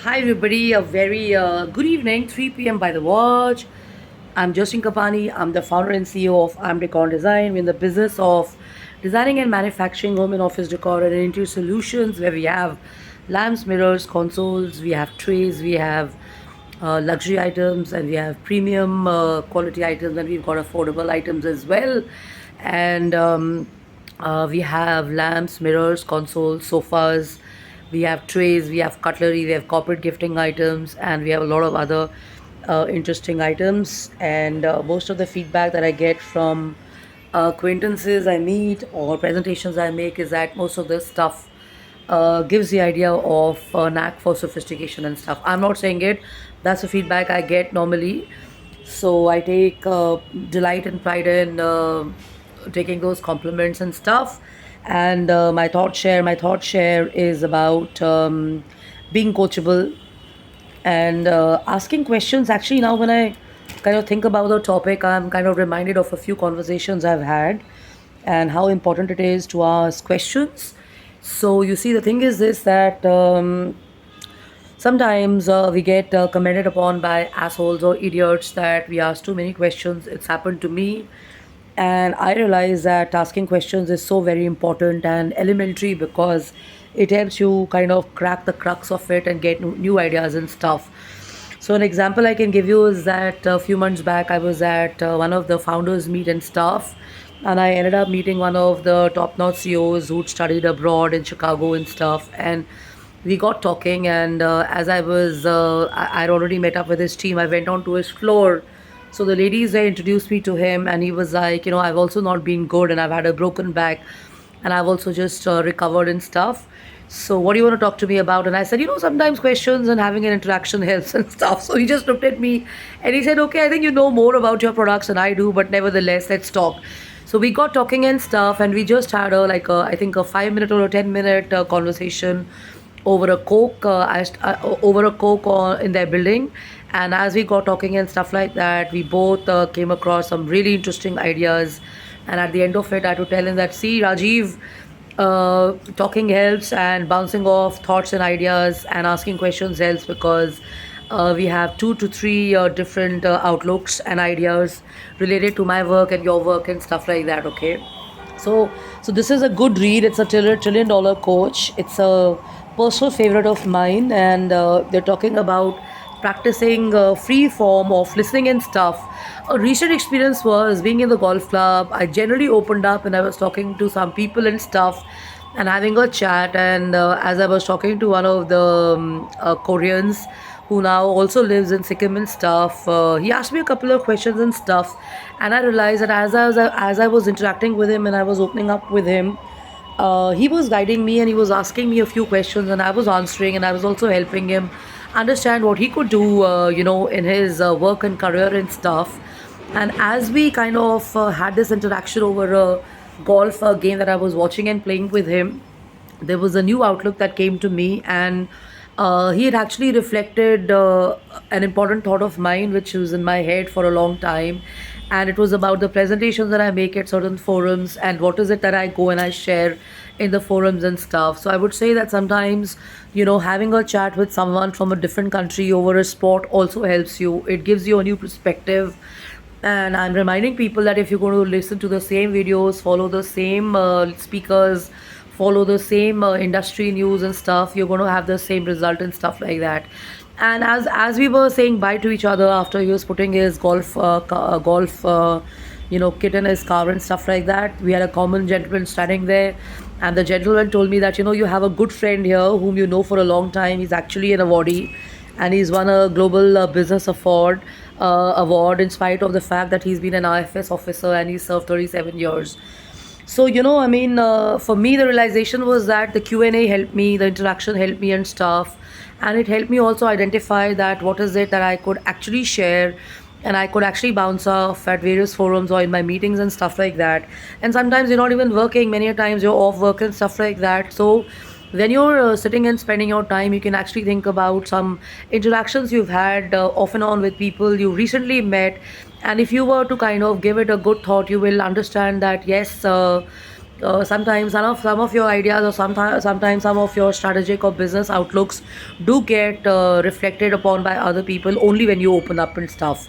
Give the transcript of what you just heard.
Hi everybody, a very good evening, 3 p.m. by the watch. I'm Justin Kapani. I'm the founder and CEO of I'm Decor Design. We're in the business of designing and manufacturing home and office decor and interior solutions where we have lamps, mirrors, consoles, we have trays, we have luxury items, and we have premium quality items, and we've got affordable items as well. And we have lamps, mirrors, consoles, sofas, we have trays, we have cutlery, we have corporate gifting items, and we have a lot of other interesting items. And most of the feedback that I get from acquaintances I meet or presentations I make is that most of this stuff gives the idea of knack for sophistication and stuff. I'm not saying it, that's the feedback I get normally. So I take delight and pride in taking those compliments and stuff. And my thought share is about being coachable and asking questions. Actually, now when I kind of think about the topic, I'm kind of reminded of a few conversations I've had and how important it is to ask questions. So you see, the thing is this, that sometimes we get commented upon by assholes or idiots that we ask too many questions. It's happened to me. And I realize that asking questions is so very important and elementary because it helps you kind of crack the crux of it and get new ideas and stuff. So, an example I can give you is that a few months back, I was at one of the founders' meet and stuff, and I ended up meeting one of the top notch CEOs who'd studied abroad in Chicago and stuff. And we got talking, and as I'd already met up with his team. I went on to his floor. So the ladies there introduced me to him, and he was like, I've also not been good, and I've had a broken back, and I've also just recovered and stuff. So what do you want to talk to me about? And I said, sometimes questions and having an interaction helps and stuff. So he just looked at me and he said, okay, I think you know more about your products than I do, but nevertheless, let's talk. So we got talking and stuff, and we just had I think a 5 minute or a 10 minute conversation over a coke. Over a coke in their building, and as we got talking and stuff like that, we both came across some really interesting ideas. And at the end of it, I had to tell him that, see, Rajiv, talking helps, and bouncing off thoughts and ideas and asking questions helps, because we have 2 to 3 different outlooks and ideas related to my work and your work and stuff like that. Okay, so this is a good read. It's a trillion dollar coach. It's a personal favorite of mine, and they're talking about practicing free form of listening and stuff. A recent experience was being in the golf club. I generally opened up and I was talking to some people and stuff and having a chat. And as I was talking to one of the Koreans who now also lives in Sikkim and stuff, he asked me a couple of questions and stuff. And I realized that as I was interacting with him and I was opening up with him, he was guiding me and he was asking me a few questions, and I was answering, and I was also helping him understand what he could do, in his work and career and stuff. And as we kind of had this interaction over a golf game that I was watching and playing with him, there was a new outlook that came to me. And he had actually reflected an important thought of mine which was in my head for a long time. And it was about the presentations that I make at certain forums, and what is it that I go and I share in the forums and stuff. So I would say that sometimes, having a chat with someone from a different country over a sport also helps you. It gives you a new perspective. And I'm reminding people that if you're going to listen to the same videos, follow the same speakers, follow the same industry news and stuff, you're going to have the same result and stuff like that. And as we were saying bye to each other after he was putting his golf kit in his car and stuff like that, we had a common gentleman standing there. And the gentleman told me that, you have a good friend here whom you know for a long time. He's actually an awardee, and he's won a global business award in spite of the fact that he's been an IFS officer and he served 37 years. So, for me, the realization was that the Q&A helped me, the interaction helped me and stuff. And it helped me also identify that what is it that I could actually share, and I could actually bounce off at various forums or in my meetings and stuff like that. And sometimes you're not even working, many a times you're off work and stuff like that. So when you're sitting and spending your time, you can actually think about some interactions you've had off and on with people you recently met. And if you were to kind of give it a good thought, you will understand that yes, Sometimes some of your ideas, or sometimes some of your strategic or business outlooks do get reflected upon by other people only when you open up and stuff.